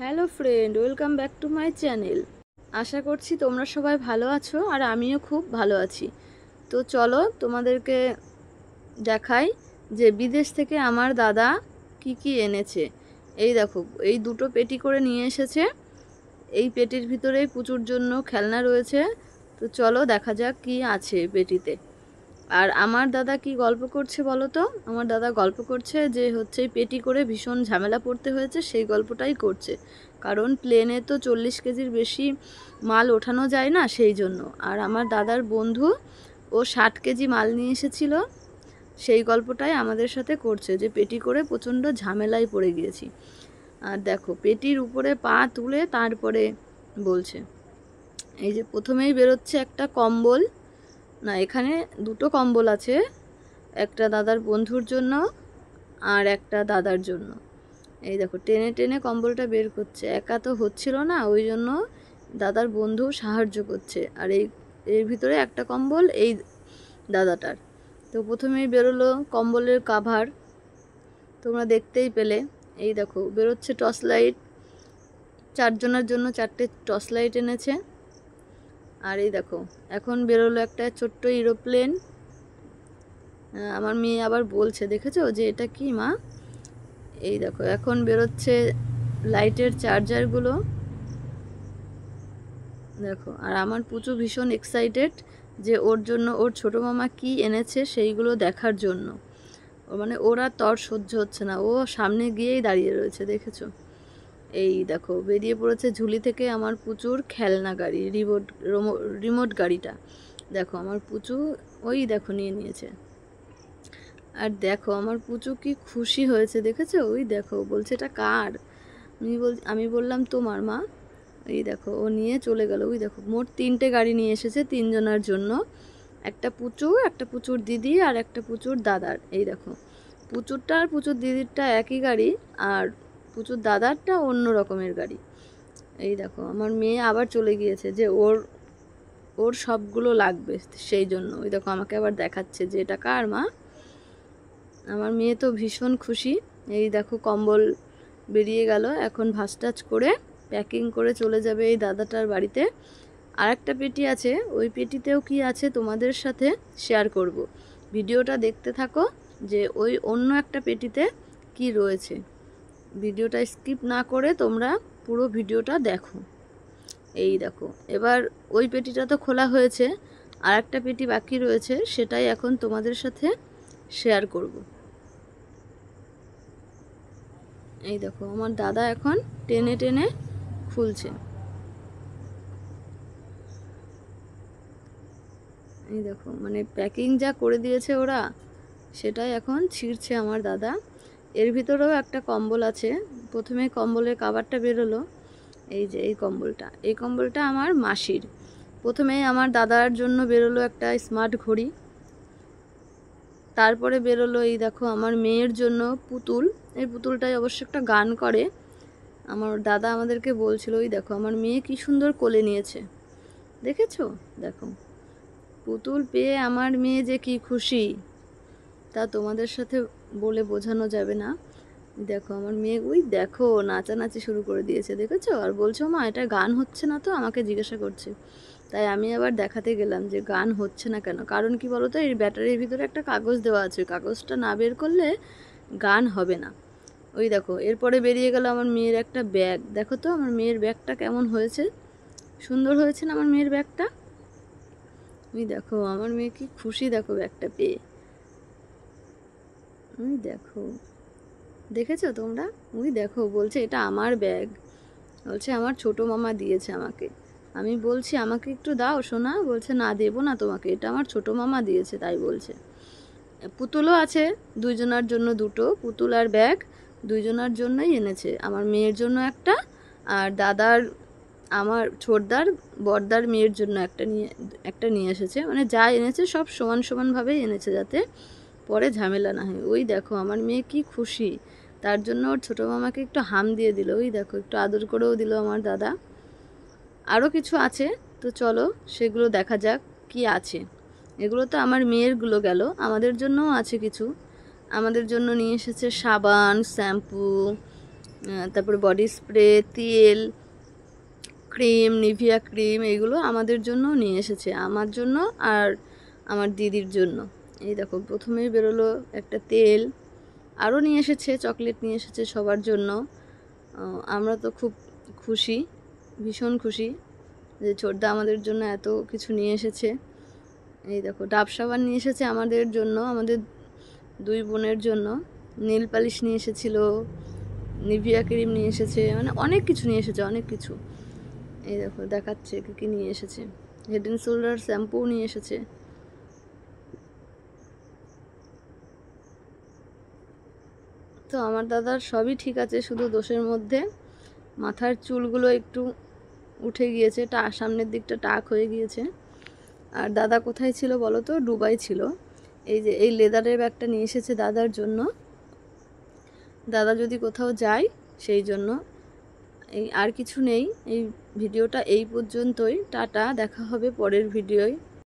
Hello friend, welcome back to my channel. আশা করছি তোমরা সবাই ভালো আছো আর আমিও খুব ভালো আছি। তো চলো তোমাদেরকে দেখাই যে বিদেশ থেকে আমার দাদা কি কি এনেছে। এই দেখো, এই দুটো পেটি করে নিয়ে এসেছে। এই পেটির ভিতরেই পুচুর জন্য খেলনা রয়েছে। তো চলো দেখা যাক কি আছে পেটিতে। আর আমার দাদা কি গল্প করছে বলো তো? আমার দাদা গল্প করছে যে হচ্ছে পেটি করে ভীষণ ঝামেলা পড়তে হয়েছে, সেই গল্পটাই করছে। কারণ প্লেনে তো 40 কেজির বেশি মাল ওঠানো যায় না, সেই জন্য। আর আমার দাদার বন্ধু ও 60 কেজি মাল নিয়ে এসেছিল, সেই গল্পটাই আমাদের সাথে করছে যে পেটি করে প্রচণ্ড ঝামেলায় পড়ে গিয়েছি। আর দেখো, পেটির উপরে পা তুলে তারপরে বলছে, এই যে প্রথমেই বেরোচ্ছে একটা কম্বল। না, এখানে দুটো কম্বল আছে, একটা দাদার বন্ধুর জন্য আর একটা দাদার জন্য। এই দেখো, টেনে টেনে কম্বলটা বের করছে। একা তো হচ্ছিল না, ওই জন্য দাদার বন্ধু সাহায্য করছে। আর এর ভিতরে একটা কম্বল এই দাদাটার। তো প্রথমেই বেরোলো কম্বলের কাভার, তোমরা দেখতেই পেলে। এই দেখো বেরোচ্ছে টর্চ লাইট, 4 জনের জন্য 4টে টর্চ লাইট এনেছে। আর এই দেখো এখন বেরোলো একটা ছোট্ট এরোপ্লেন। আমার মেয়ে আবার বলছে, দেখেছো যে এটা কি মা? এই দেখো এখন বেরোচ্ছে লাইটের চার্জারগুলো, দেখো। আর আমার পুচু ভীষণ এক্সাইটেড যে ওর জন্য ওর ছোটো মামা কি এনেছে সেইগুলো দেখার জন্য। মানে ওরা তর সহ্য হচ্ছে না, ও সামনে গিয়েই দাঁড়িয়ে রয়েছে, দেখেছো? এই দেখো বেরিয়ে পড়েছে ঝুলি থেকে আমার পুচুর খেলনা গাড়ি, রিমোট গাড়িটা। দেখো আমার পুচু ওই দেখো নিয়ে নিয়েছে। আর দেখো আমার পুচু কি খুশি হয়েছে, দেখেছো? ওই দেখো বলছে এটা কার? আমি বললাম তোমার মা। এই দেখো ও নিয়ে চলে গেল। ওই দেখো মোট 3টে গাড়ি নিয়ে এসেছে 3 জনের জন্য। একটা পুচু, একটা পুচুর দিদি আর একটা পুচুর দাদার। এই দেখো পুচুরটা আর পুচুর দিদিরটা একই গাড়ি, আর পুচুর দাদারটা অন্য রকমের গাড়ি। এই দেখো আমার মেয়ে আবার চলে গিয়েছে যে ওর ওর সবগুলো লাগবে, সেই জন্য। ওই দেখো আমাকে আবার দেখাচ্ছে যে এটা কার মা। আমার মেয়ে তো ভীষণ খুশি। এই দেখো কম্বল বেরিয়ে গেল, এখন ভাঁজ টাজ করে প্যাকিং করে চলে যাবে এই দাদাটার বাড়িতে। আর একটা পেটি আছে, ওই পেটিতেও কি আছে তোমাদের সাথে শেয়ার করব। ভিডিওটা দেখতে থাকো যে ওই অন্য একটা পেটিতে কি রয়েছে। ভিডিওটা স্কিপ না করে তোমরা পুরো ভিডিওটা দেখো। এই দেখো এবার ওই পেটিটা তো খোলা হয়েছে, আর একটা পেটি বাকি রয়েছে, সেটাই এখন তোমাদের সাথে শেয়ার করব। এই দেখো আমার দাদা এখন টেনে টেনে খুলছে। এই দেখো মানে প্যাকিং যা করে দিয়েছে ওরা, সেটাই এখন ছিঁড়ছে আমার দাদা। এর ভিতরেও একটা কম্বল আছে। প্রথমে কম্বলের কাভারটা বেরোলো, এই যে এই কম্বলটা আমার মাসির। প্রথমে আমার দাদার জন্য বেরোলো একটা স্মার্ট ঘড়ি, তারপরে বেরোলো এই দেখো আমার মেয়ের জন্য পুতুল। এই পুতুলটাই অবশ্য একটা গান করে। আমার দাদা আমাদেরকে বলছিল, ওই দেখো আমার মেয়ে কি সুন্দর কোলে নিয়েছে, দেখেছো? দেখো পুতুল পেয়ে আমার মেয়ে যে কি খুশি, তা তোমাদের সাথে বলে বোঝানো যাবে না। দেখো আমার মেয়ে ওই দেখো নাচানাচি শুরু করে দিয়েছে, দেখেছো? আর বলছো মা এটা গান হচ্ছে না তো, আমাকে জিজ্ঞাসা করছে। তাই আমি আবার দেখাতে গেলাম যে গান হচ্ছে না কেন। কারণ কি বলো তো, এই ব্যাটারির ভিতরে একটা কাগজ দেওয়া আছে, কাগজটা না বের করলে গান হবে না। ওই দেখো এরপরে বেরিয়ে গেল আমার মেয়ের একটা ব্যাগ। দেখো তো আমার মেয়ের ব্যাগটা কেমন হয়েছে, সুন্দর হয়েছে না আমার মেয়ের ব্যাগটা? ওই দেখো আমার মেয়ে কি খুশি, দেখো ব্যাগটা পেয়ে। ওই দেখো, দেখেছো তোমরা? ওই দেখো বলছে এটা আমার ব্যাগ, বলছে আমার ছোটো মামা দিয়েছে আমাকে। আমি বলছি আমাকে একটু দাও সোনা, বলছে না দেবো না তোমাকে, এটা আমার ছোটো মামা দিয়েছে, তাই বলছে। পুতুলও আছে, 2 জনের জন্য 2টো পুতুল আর ব্যাগ 2 জনের জন্যই এনেছে। আমার মেয়ের জন্য একটা, আর দাদার আমার ছোটদার বড়দার মেয়ের জন্য একটা নিয়ে এসেছে। মানে যা এনেছে সব সমান সমানভাবেই এনেছে, যাতে পরে ঝামেলা না হয়। ওই দেখো আমার মেয়ে কি খুশি, তার জন্য ওর ছোটো মামাকে একটু হাম দিয়ে দিল। ওই দেখো একটু আদর করেও দিল আমার দাদা। আরও কিছু আছে, তো চলো সেগুলো দেখা যাক কি আছে। এগুলো তো আমার মেয়েরগুলো গেল, আমাদের জন্যও আছে কিছু। আমাদের জন্য নিয়ে এসেছে সাবান, শ্যাম্পু, তারপরে বডি স্প্রে, তেল, ক্রিম, নিভিয়া ক্রিম, এগুলো আমাদের জন্য নিয়ে এসেছে, আমার জন্য আর আমার দিদির জন্য। এই দেখো প্রথমেই বেরোলো একটা তেল, আরও নিয়ে এসেছে, চকলেট নিয়ে এসেছে সবার জন্য। আমরা তো খুব খুশি, ভীষণ খুশি যে ছোটদা আমাদের জন্য এত কিছু নিয়ে এসেছে। এই দেখো ডাব সাবান নিয়ে এসেছে আমাদের জন্য, আমাদের দুই বোনের জন্য। নেল পালিশ নিয়ে এসেছিল, নিভিয়া ক্রিম নিয়ে এসেছে, মানে অনেক কিছু নিয়ে এসেছে, অনেক কিছু। এই দেখো দেখাচ্ছে কী কী নিয়ে এসেছে। হেড অ্যান্ড শোল্ডার শ্যাম্পুও নিয়ে এসেছে। তো আমার দাদার সবই ঠিক আছে, শুধু দোষের মধ্যে মাথার চুলগুলো একটু উঠে গিয়েছে, সামনের দিকটা টাক হয়ে গিয়েছে। আর দাদা কোথায় ছিল বলো তো? দুবাই ছিল। এই যে এই লেদারের ব্যাগটা নিয়ে এসেছে দাদার জন্য, দাদা যদি কোথাও যায় সেই জন্য। এই আর কিছু নেই, এই ভিডিওটা এই পর্যন্তই। টাটা, দেখা হবে পরের ভিডিওয়।